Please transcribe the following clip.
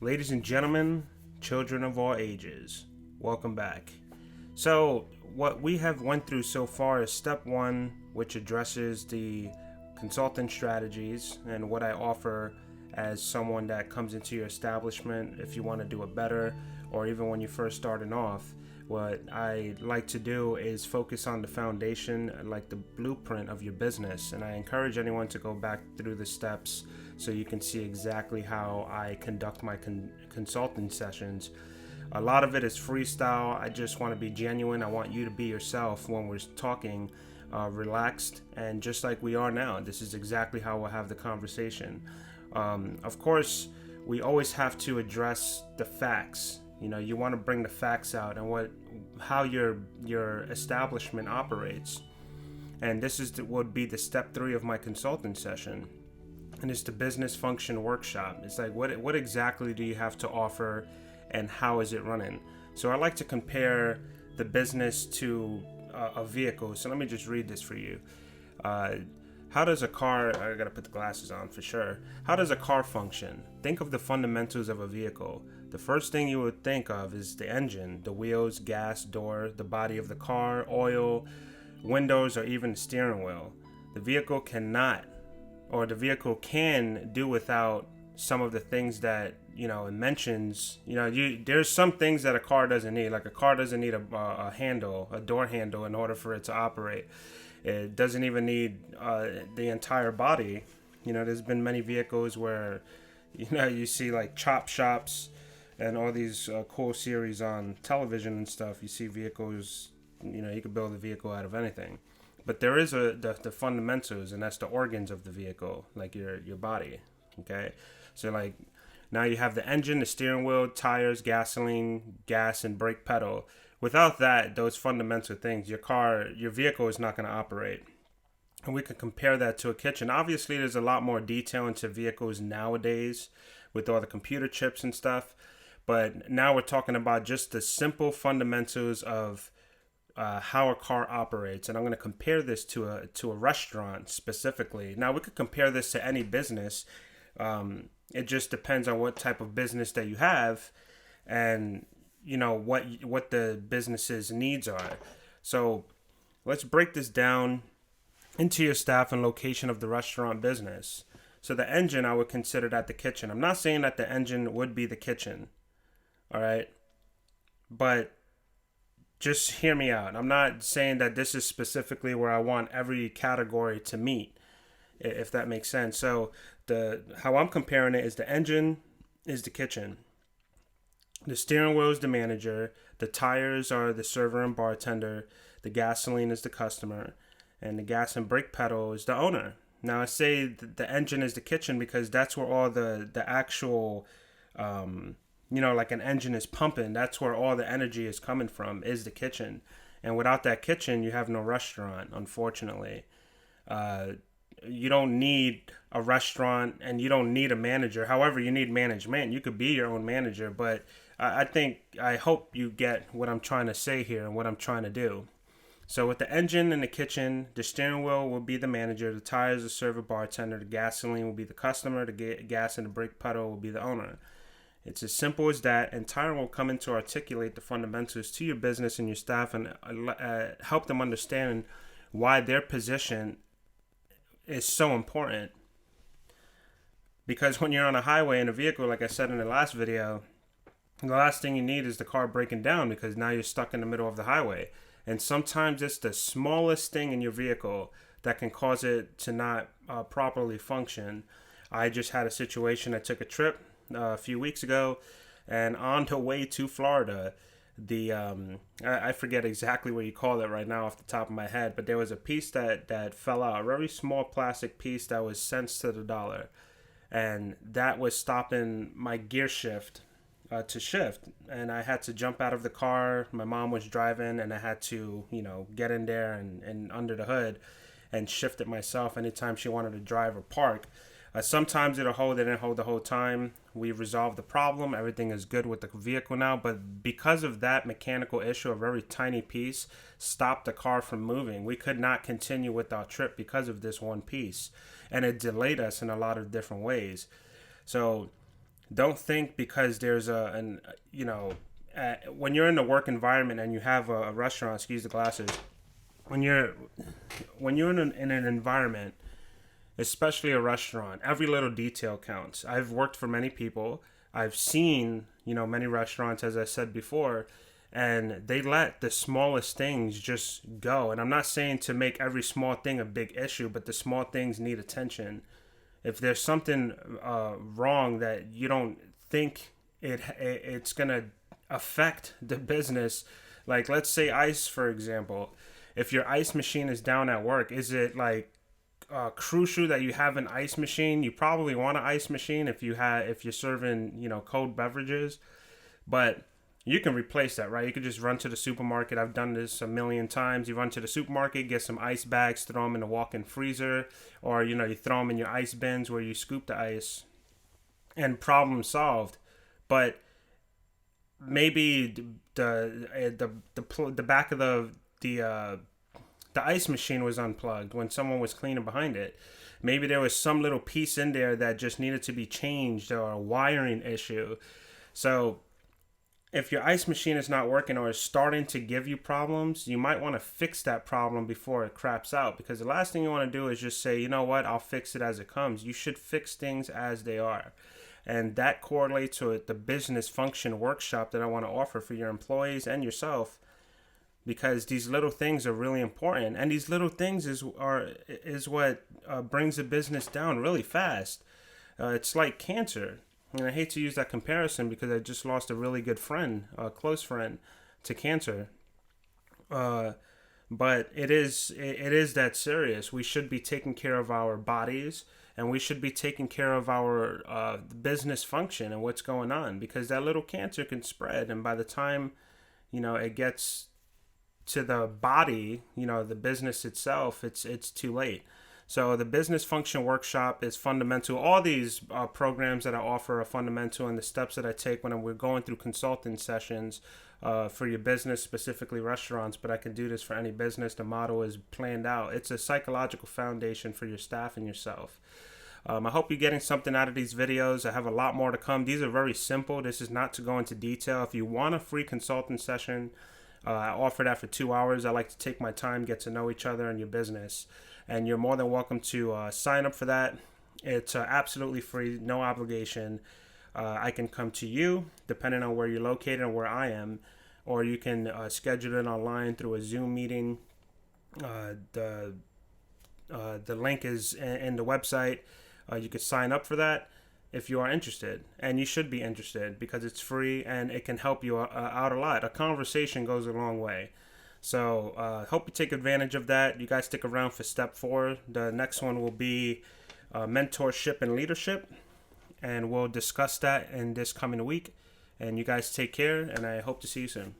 Ladies and gentlemen, children of all ages, welcome back. So, what we have went through so far is step 1, which addresses the consultant strategies and what I offer as someone that comes into your establishment if you want to do it better or even when you're first starting off. What I like to do is focus on the foundation, like the blueprint of your business, and I encourage anyone to go back through the steps so you can see exactly how I conduct my consulting sessions. A lot of it is freestyle. I just want to be genuine. I want you to be yourself when we're talking, relaxed, and just like we are now. This is exactly how we'll have the conversation. Of course, we always have to address the facts. You want to bring the facts out and how your establishment operates. And this would be the step 3 of my consulting session, and it's the business function workshop. It's like what exactly do you have to offer, and how is it running? So I like to compare the business to a vehicle. So let me just read this for you. How does a car? I gotta put the glasses on for sure. How does a car function? Think of the fundamentals of a vehicle. The first thing you would think of is the engine, the wheels, gas, door, the body of the car, oil, windows, or even the steering wheel. The vehicle the vehicle can do without some of the things that it mentions. There's some things that a car doesn't need. Like a car doesn't need a handle, a door handle, in order for it to operate. It doesn't even need the entire body. There's been many vehicles where you see like chop shops and all these cool series on television and stuff. You see vehicles, you could build a vehicle out of anything. But there is the fundamentals, and that's the organs of the vehicle, like your body. Okay, so like now you have the engine, the steering wheel, tires, gasoline, gas, and brake pedal. Without those fundamental things, your vehicle is not going to operate. And we can compare that to a kitchen. Obviously, there's a lot more detail into vehicles nowadays with all the computer chips and stuff. But now we're talking about just the simple fundamentals of how a car operates, and I'm going to compare this to a restaurant specifically. Now we could compare this to any business. It just depends on what type of business that you have, and what the business's needs are. So let's break this down into your staff and location of the restaurant business. So the engine, I would consider that the kitchen. I'm not saying that the engine would be the kitchen, all right, but just hear me out. I'm not saying that this is specifically where I want every category to meet, if that makes sense. So how I'm comparing it is the engine is the kitchen, the steering wheel is the manager, the tires are the server and bartender, the gasoline is the customer, and the gas and brake pedal is the owner. Now I say the engine is the kitchen because that's where all the actual like an engine is pumping. That's where all the energy is coming from, is the kitchen. And without that kitchen, you have no restaurant, unfortunately. You don't need a restaurant, and you don't need a manager. However, you need management. You could be your own manager, but I hope you get what I'm trying to say here and what I'm trying to do. So with the engine and the kitchen, the steering wheel will be the manager, the tires the server bartender, the gasoline will be the customer, the gas and the brake pedal will be the owner. It's as simple as that, and Tyron will come in to articulate the fundamentals to your business and your staff, and help them understand why their position is so important. Because when you're on a highway in a vehicle, like I said in the last video, the last thing you need is the car breaking down, because now you're stuck in the middle of the highway. And sometimes it's the smallest thing in your vehicle that can cause it to not properly function. I just had a situation. I took a trip a few weeks ago, and on the way to Florida, I forget exactly what you call it right now off the top of my head, but there was a piece that fell out, a very small plastic piece that was cents to the dollar, and that was stopping my gear shift to shift, and I had to jump out of the car. My mom was driving, and I had to get in there and under the hood and shift it myself anytime she wanted to drive or park. Sometimes it'll hold, it didn't hold the whole time. We resolved the problem. Everything is good with the vehicle now. But because of that mechanical issue, a very tiny piece stopped the car from moving. We could not continue with our trip because of this one piece. And it delayed us in a lot of different ways. So Don't think because there's when you're in the work environment and you have a restaurant, excuse the glasses, when you're in an environment, especially a restaurant, every little detail counts. I've worked for many people. I've seen, many restaurants, as I said before, and they let the smallest things just go. And I'm not saying to make every small thing a big issue, but the small things need attention. If there's something wrong that you don't think it's gonna affect the business, like let's say ice, for example. If your ice machine is down at work, is it like crucial that you have an ice machine? You probably want an ice machine if you're serving cold beverages, but you can replace that, right? You could just run to the supermarket. I've done this a million times. You run to the supermarket, get some ice bags, throw them in the walk-in freezer, or you throw them in your ice bins where you scoop the ice, and problem solved. But maybe the back of the ice machine was unplugged when someone was cleaning behind it. Maybe there was some little piece in there that just needed to be changed, or a wiring issue. So if your ice machine is not working or is starting to give you problems, you might want to fix that problem before it craps out, because the last thing you want to do is just say, you know what, I'll fix it as it comes. You should fix things as they are. And that correlates with the business function workshop that I want to offer for your employees and yourself, because these little things are really important, and these little things is what brings a business down really fast. It's like cancer, and I hate to use that comparison because I just lost a really good friend, a close friend, to cancer. But it is that serious. We should be taking care of our bodies, and we should be taking care of our business function and what's going on, because that little cancer can spread, and by the time it gets to the body, the business itself, it's too late. So the business function workshop is fundamental. All these programs that I offer are fundamental, and the steps that I take when we're going through consulting sessions for your business, specifically restaurants, but I can do this for any business. The model is planned out. It's a psychological foundation for your staff and yourself. I hope you're getting something out of these videos. I have a lot more to come. These are very simple. This is not to go into detail. If you want a free consulting session, I offer that for 2 hours. I like to take my time, get to know each other and your business. And you're more than welcome to sign up for that. It's absolutely free, no obligation. I can come to you, depending on where you're located and where I am, or you can schedule it online through a Zoom meeting. The link is in the website. You could sign up for that if you are interested, and you should be interested because it's free and it can help you out a lot. A conversation goes a long way. So hope you take advantage of that. You guys stick around for step 4. The next one will be mentorship and leadership, and we'll discuss that in this coming week. And you guys take care, and I hope to see you soon.